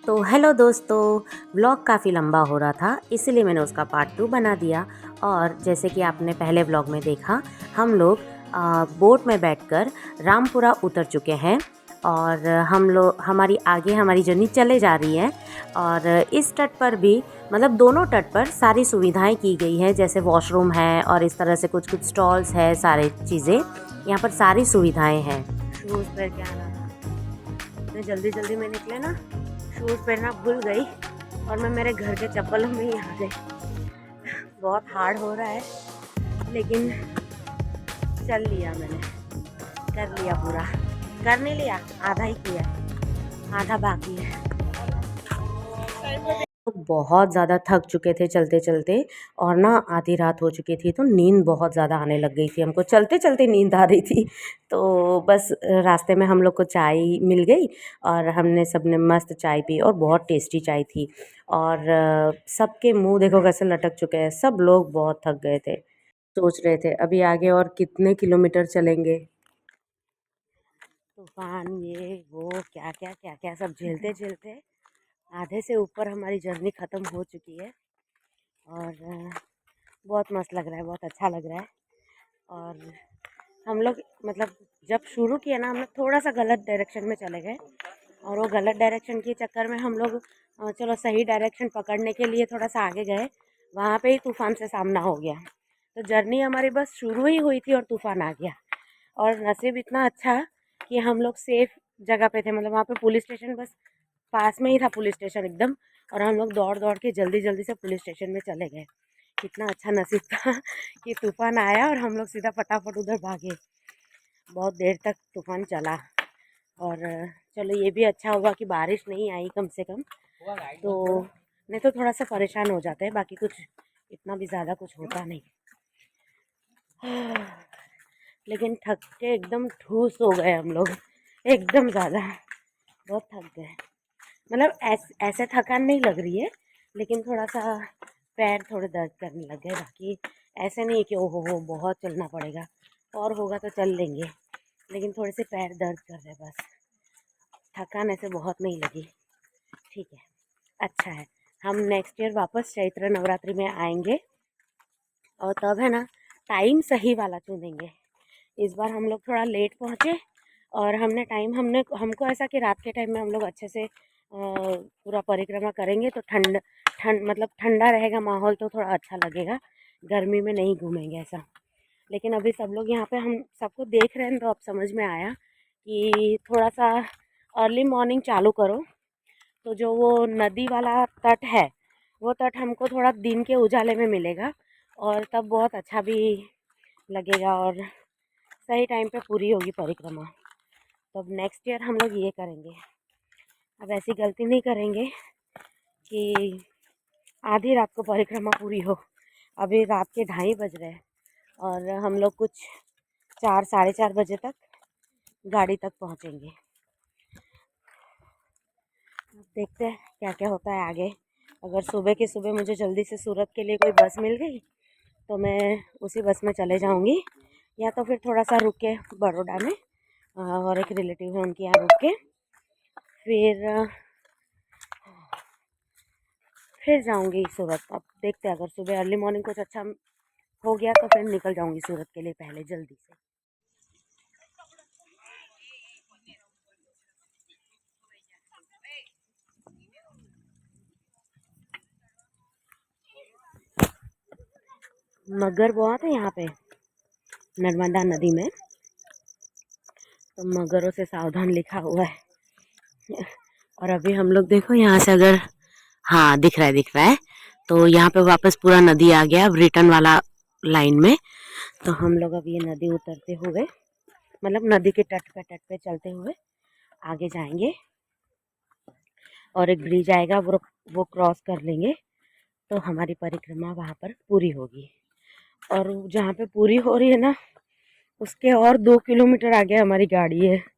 तो हेलो दोस्तों, व्लॉग काफ़ी लंबा हो रहा था इसीलिए मैंने उसका पार्ट 2 बना दिया। और जैसे कि आपने पहले व्लॉग में देखा, हम लोग बोट में बैठकर रामपुरा उतर चुके हैं और हमारी जर्नी चले जा रही है। और इस तट पर भी मतलब दोनों तट पर सारी सुविधाएं की गई हैं, जैसे वॉशरूम है और इस तरह से कुछ कुछ स्टॉल्स है, सारी चीज़ें यहाँ पर सारी सुविधाएं हैं। शूज़ पहन के आना था, इतने जल्दी जल्दी में निकले ना, शूज़ पहनना भूल गई और मैं मेरे घर के चप्पलों में ही आ गई। बहुत हार्ड हो रहा है लेकिन चल लिया मैंने, कर लिया पूरा। कर नहीं लिया, आधा ही किया, आधा बाकी है। तो बहुत ज़्यादा थक चुके थे चलते चलते और ना आधी रात हो चुकी थी, तो नींद बहुत ज़्यादा आने लग गई थी हमको, चलते चलते नींद आ रही थी। तो बस रास्ते में हम लोग को चाय मिल गई और हमने सबने मस्त चाय पी और बहुत टेस्टी चाय थी। और सबके मुंह देखो कैसे लटक चुके हैं, सब लोग बहुत थक गए थे। सोच रहे थे अभी आगे और कितने किलोमीटर चलेंगे। तूफान ये वो क्या क्या क्या क्या सब झेलते झेलते आधे से ऊपर हमारी जर्नी ख़त्म हो चुकी है। और बहुत मस्त लग रहा है, बहुत अच्छा लग रहा है। और हम लोग मतलब जब शुरू किया ना, हम लोग थोड़ा सा गलत डायरेक्शन में चले गए और वो गलत डायरेक्शन के चक्कर में हम लोग चलो सही डायरेक्शन पकड़ने के लिए थोड़ा सा आगे गए, वहाँ पे ही तूफ़ान से सामना हो गया। तो जर्नी हमारी बस शुरू ही हुई थी और तूफ़ान आ गया। और नसीब इतना अच्छा कि हम लोग सेफ जगह पे थे, मतलब वहाँ पे पुलिस स्टेशन बस पास में ही था, पुलिस स्टेशन एकदम। और हम लोग दौड़ दौड़ के जल्दी जल्दी से पुलिस स्टेशन में चले गए। कितना अच्छा नसीब था कि तूफ़ान आया और हम लोग सीधा फटाफट उधर भागे। बहुत देर तक तूफ़ान चला और चलो ये भी अच्छा हुआ कि बारिश नहीं आई कम से कम। तो नहीं तो थोड़ा सा परेशान हो जाते हैं, बाकी कुछ इतना भी ज़्यादा कुछ होता नहीं। लेकिन थक के एकदम ठूस हो गए हम लोग, एकदम ज़्यादा बहुत थक गए। मतलब ऐसे थकान नहीं लग रही है, लेकिन थोड़ा सा पैर थोड़े दर्द करने लग गए। बाकी ऐसे नहीं कि ओहो हो बहुत चलना पड़ेगा, और होगा तो चल लेंगे, लेकिन थोड़े से पैर दर्द कर रहे बस। थकान ऐसे बहुत नहीं लगी, ठीक है, अच्छा है। हम नेक्स्ट ईयर वापस चैत्र नवरात्रि में आएंगे और तब है ना टाइम सही वाला चुनेंगे। इस बार हम लोग थोड़ा लेट पहुँचे और हमने हमको ऐसा कि रात के टाइम में हम लोग अच्छे से पूरा परिक्रमा करेंगे तो ठंड ठंड मतलब ठंडा रहेगा माहौल, तो थोड़ा अच्छा लगेगा, गर्मी में नहीं घूमेंगे ऐसा। लेकिन अभी सब लोग यहाँ पे हम सबको देख रहे हैं तो अब समझ में आया कि थोड़ा सा अर्ली मॉर्निंग चालू करो, तो जो वो नदी वाला तट है वो तट हमको थोड़ा दिन के उजाले में मिलेगा और तब बहुत अच्छा भी लगेगा और सही टाइम पे पूरी होगी परिक्रमा। तो अब नेक्स्ट ईयर हम लोग ये करेंगे, अब ऐसी गलती नहीं करेंगे कि आधी रात को परिक्रमा पूरी हो। अभी रात के 2:30 बज रहे हैं और हम लोग कुछ 4 साढ़े 4 बजे तक गाड़ी तक पहुँचेंगे। देखते हैं क्या क्या होता है आगे। अगर सुबह की सुबह मुझे जल्दी से सूरत के लिए कोई बस मिल गई तो मैं उसी बस में चले जाऊंगी, या तो फिर थोड़ा सा रुक के बड़ौदा में और एक रिलेटिव है उनके यहाँ रुक के फिर जाऊंगी सूरत। अब देखते हैं, अगर सुबह अर्ली मॉर्निंग कुछ अच्छा हो गया तो फिर निकल जाऊंगी सूरत के लिए पहले जल्दी से। मगर बहुत है यहाँ पे नर्मदा नदी में, तो मगरों से सावधान लिखा हुआ है। और अभी हम लोग देखो यहाँ से अगर, हाँ दिख रहा है दिख रहा है, तो यहाँ पे वापस पूरा नदी आ गया अब रिटर्न वाला लाइन में। तो हम लोग अब ये नदी उतरते हुए मतलब नदी के तट पे चलते हुए आगे जाएंगे और एक ब्रिज आएगा वो क्रॉस कर लेंगे तो हमारी परिक्रमा वहाँ पर पूरी होगी। और जहाँ पे पूरी हो रही है ना, उसके और 2 किलोमीटर आगे हमारी गाड़ी है।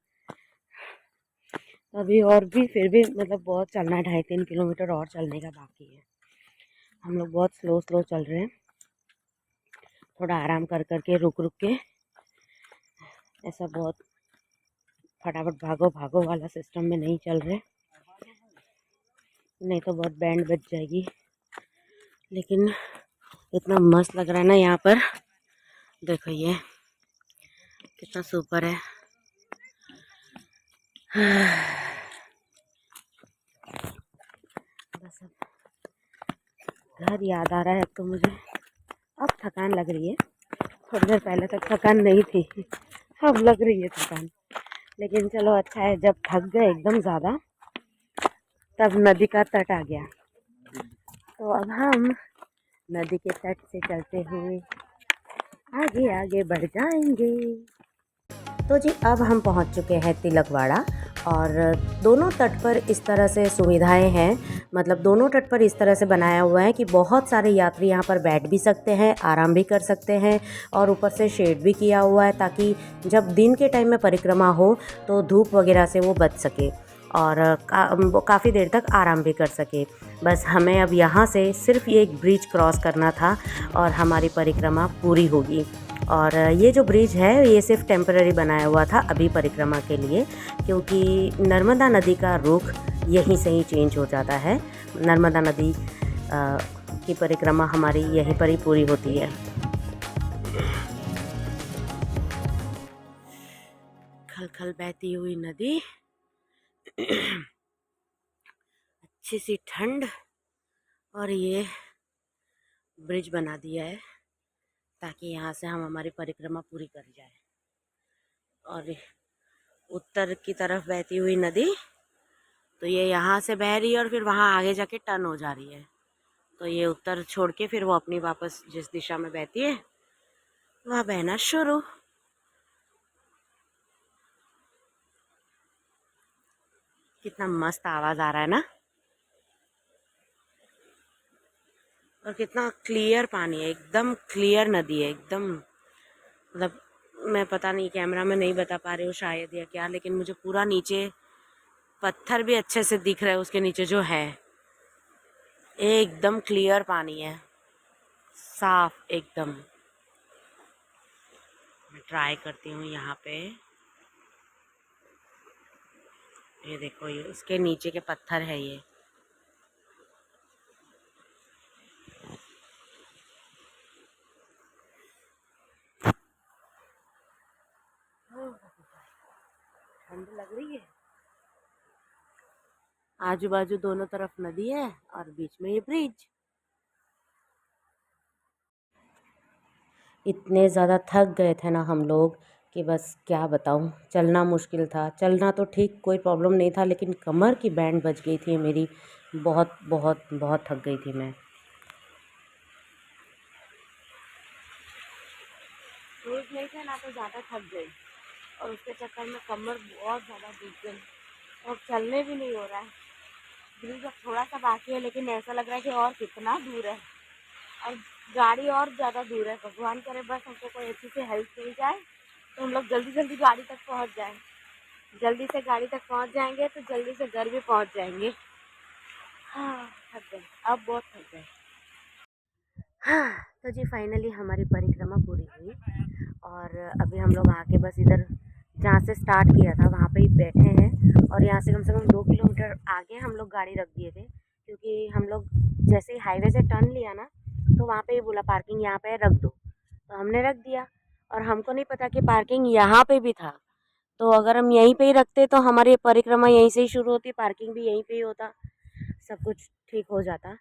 अभी और भी फिर भी मतलब बहुत चलना है, 2.5-3 किलोमीटर और चलने का बाकी है। हम लोग बहुत स्लो स्लो चल रहे हैं, थोड़ा आराम कर करके रुक रुक के, ऐसा बहुत फटाफट भागो भागो वाला सिस्टम में नहीं चल रहे। नहीं तो बहुत बैंड बज जाएगी। लेकिन इतना मस्त लग रहा है ना यहाँ पर, देखो ये कितना सुपर है। बस अब घर याद आ रहा है तो मुझे। अब थकान लग रही है, थोड़ी देर पहले तक थकान नहीं थी, अब लग रही है थकान। लेकिन चलो अच्छा है, जब थक गए एकदम ज़्यादा तब नदी का तट आ गया। तो अब हम नदी के तट से चलते हुए आगे आगे बढ़ जाएंगे। तो जी अब हम पहुंच चुके हैं तिलकवाड़ा। और दोनों तट पर इस तरह से सुविधाएं हैं, मतलब दोनों तट पर इस तरह से बनाया हुआ है कि बहुत सारे यात्री यहाँ पर बैठ भी सकते हैं, आराम भी कर सकते हैं, और ऊपर से शेड भी किया हुआ है ताकि जब दिन के टाइम में परिक्रमा हो तो धूप वगैरह से वो बच सके और काफ़ी देर तक आराम भी कर सके। बस हमें अब यहाँ से सिर्फ ये एक ब्रिज क्रॉस करना था और हमारी परिक्रमा पूरी होगी। और ये जो ब्रिज है ये सिर्फ टेम्पररी बनाया हुआ था अभी परिक्रमा के लिए, क्योंकि नर्मदा नदी का रुख यहीं से ही चेंज हो जाता है। नर्मदा नदी की परिक्रमा हमारी यहीं पर ही पूरी होती है। खल खल बहती हुई नदी, अच्छी सी ठंड, और ये ब्रिज बना दिया है ताकि यहाँ से हम हमारी परिक्रमा पूरी कर जाए। और उत्तर की तरफ बहती हुई नदी, तो ये यहाँ से बह रही है और फिर वहाँ आगे जाके टर्न हो जा रही है। तो ये उत्तर छोड़ के फिर वो अपनी वापस जिस दिशा में बहती है वहाँ बहना शुरू। कितना मस्त आवाज़ आ रहा है ना, और कितना क्लियर पानी है, एकदम क्लियर नदी है एकदम। मतलब मैं पता नहीं कैमरा में नहीं बता पा रही हूँ शायद या क्या, लेकिन मुझे पूरा नीचे पत्थर भी अच्छे से दिख रहा है उसके नीचे जो है, एकदम क्लियर पानी है, साफ एकदम। मैं ट्राई करती हूँ यहाँ पे, ये देखो ये उसके नीचे के पत्थर है ये। ठंड लग रही है। आजू बाजू दोनों तरफ नदी है और बीच में ये ब्रिज। इतने ज़्यादा थक गए थे ना हम लोग कि बस क्या बताऊं, चलना मुश्किल था। चलना तो ठीक, कोई प्रॉब्लम नहीं था, लेकिन कमर की बैंड बज गई थी मेरी, बहुत बहुत बहुत थक गई थी मैं। रोज नहीं थे ना तो ज़्यादा थक गई, और उसके चक्कर में कमर बहुत ज़्यादा दुख गई और चलने भी नहीं हो रहा है। ब्रिज अब थोड़ा सा बाकी है, लेकिन ऐसा लग रहा है कि और कितना दूर है, और गाड़ी और ज़्यादा दूर है। भगवान करे बस हमको कोई अच्छी से हेल्प मिल जाए तो हम लोग जल्दी जल्दी गाड़ी तक पहुंच जाएं। जल्दी से गाड़ी तक पहुंच जाएंगे तो जल्दी से घर भी पहुंच जाएंगे। हाँ थक गए, अब बहुत थक गए। हाँ तो जी फाइनली हमारी परिक्रमा पूरी हुई, और अभी हम लोग आके बस इधर जहाँ से स्टार्ट किया था वहाँ पे ही बैठे हैं। और यहाँ से कम 2 किलोमीटर आगे हम लोग गाड़ी रख दिए थे, क्योंकि हम लोग जैसे ही हाईवे से टर्न लिया ना तो वहाँ पे ही बोला पार्किंग यहाँ पे रख दो, तो हमने रख दिया। और हमको नहीं पता कि पार्किंग यहाँ पे भी था, तो अगर हम यहीं पे ही रखते तो हमारी परिक्रमा यहीं से ही शुरू होती, पार्किंग भी यहीं पे ही होता, सब कुछ ठीक हो जाता।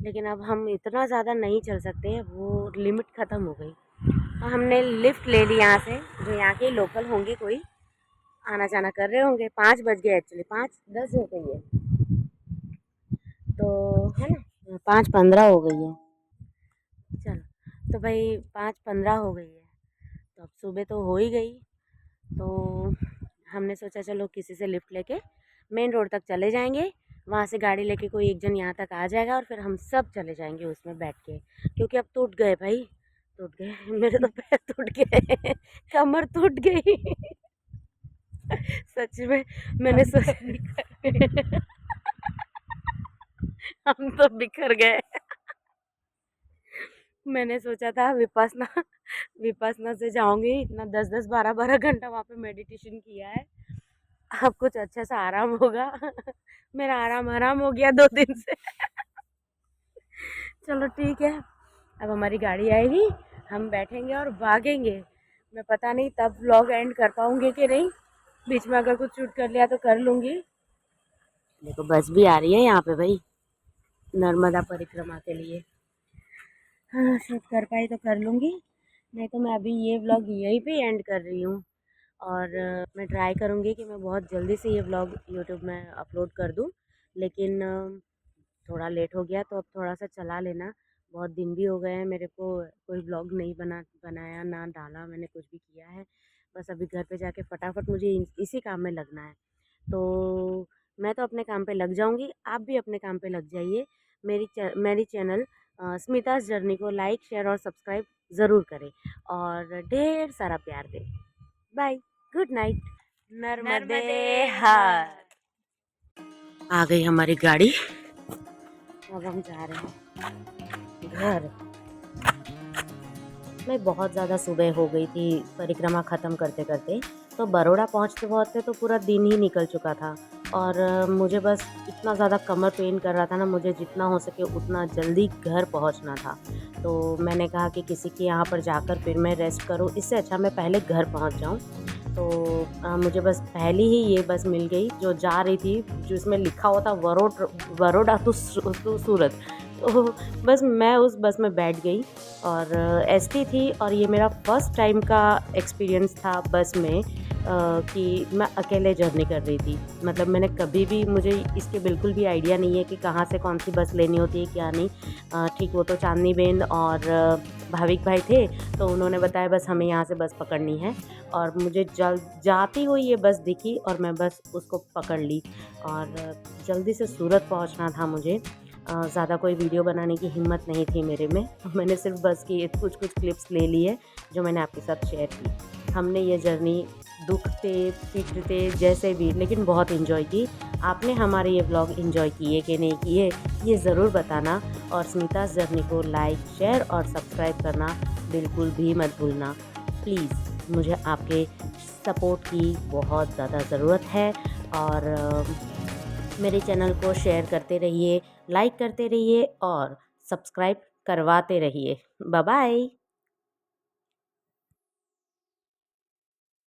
लेकिन अब हम इतना ज़्यादा नहीं चल सकते, वो लिमिट ख़त्म हो गई। तो हमने लिफ्ट ले ली यहाँ से, जो यहाँ के लोकल होंगे, कोई आना जाना कर रहे होंगे। 5 बज गए, एक्चुअली 5:10 हो गई है, तो है ना 5:15 हो गई है। चलो तो भाई 5:15 हो गई है, तो अब सुबह तो हो ही गई। तो हमने सोचा चलो किसी से लिफ्ट लेके मेन रोड तक चले जाएंगे, वहाँ से गाड़ी लेके कोई एक जन यहाँ तक आ जाएगा और फिर हम सब चले जाएंगे उसमें बैठ के, क्योंकि अब टूट गए भाई, टूट गए मेरे तो पैर टूट गए, कमर टूट गई। सच में मैंने सोचा हम तो बिखर गए। मैंने सोचा था विपासना विपासना से जाऊंगी, इतना 10-10 12-12 घंटा वहाँ पे मेडिटेशन किया है, अब कुछ अच्छे से आराम होगा। मेरा आराम आराम हो गया 2 दिन से। चलो ठीक है, अब हमारी गाड़ी आएगी, हम बैठेंगे और भागेंगे। मैं पता नहीं तब व्लॉग एंड कर पाऊंगी कि नहीं, बीच में अगर कुछ शूट कर लिया तो कर लूँगी। देखो बस भी आ रही है यहाँ पे भाई, नर्मदा परिक्रमा के लिए। हाँ शूट कर पाई तो कर लूँगी, नहीं तो मैं अभी ये व्लॉग यहीं पे एंड कर रही हूँ। और मैं ट्राई करूँगी कि मैं बहुत जल्दी से ये व्लॉग यूट्यूब में अपलोड कर दूँ, लेकिन थोड़ा लेट हो गया तो अब थोड़ा सा चला लेना। बहुत दिन भी हो गए हैं मेरे को कोई व्लॉग नहीं बनाया ना डाला, मैंने कुछ भी किया है। बस अभी घर पे जाके फटाफट मुझे इसी काम में लगना है। तो मैं तो अपने काम पे लग जाऊंगी, आप भी अपने काम पे लग जाइए। मेरी चैनल स्मिता's जर्नी को लाइक शेयर और सब्सक्राइब ज़रूर करें और ढेर सारा प्यार दें। Bye, good night. नर्मदे हर। आ गई हमारी गाड़ी, अब हम जा रहे हैं घर। मैं बहुत ज़्यादा सुबह हो गई थी परिक्रमा ख़त्म करते करते, तो बरोड़ा पहुँचते पहुँचते तो पूरा दिन ही निकल चुका था। और मुझे बस इतना ज़्यादा कमर पेन कर रहा था ना, मुझे जितना हो सके उतना जल्दी घर पहुँचना था। तो मैंने कहा कि किसी के यहाँ पर जाकर फिर मैं रेस्ट करूँ, इससे अच्छा मैं पहले घर पहुँच जाऊँ। तो मुझे बस पहली ही ये बस मिल गई जो जा रही थी, जिसमें लिखा हुआ था बरोड़ा टू सूरत। तो बस मैं उस बस में बैठ गई और एसटी थी, और ये मेरा फर्स्ट टाइम का एक्सपीरियंस था बस में, कि मैं अकेले जर्नी कर रही थी। मतलब मैंने कभी भी, मुझे इसके बिल्कुल भी आइडिया नहीं है कि कहाँ से कौन सी बस लेनी होती है क्या नहीं। ठीक, वो तो चांदनी बेन और भाविक भाई थे, तो उन्होंने बताया बस हमें यहाँ से बस पकड़नी है। और मुझे जाती हुई ये बस दिखी और मैं बस उसको पकड़ ली, और जल्दी से सूरत पहुँचना था मुझे। ज़्यादा कोई वीडियो बनाने की हिम्मत नहीं थी मेरे में, तो मैंने सिर्फ बस की कुछ क्लिप्स ले ली है जो मैंने आपके साथ शेयर की। हमने ये जर्नी दुखते पिटते जैसे भी, लेकिन बहुत इन्जॉय की। आपने हमारे ये व्लॉग इन्जॉय किए कि नहीं किए, ये ज़रूर बताना। और स्मिता's जर्नी को लाइक शेयर और सब्सक्राइब करना बिल्कुल भी मत भूलना प्लीज़। मुझे आपके सपोर्ट की बहुत ज़्यादा ज़रूरत है। और मेरे चैनल को शेयर करते रहिए, लाइक करते रहिए और सब्सक्राइब करवाते रहिए। Bye bye.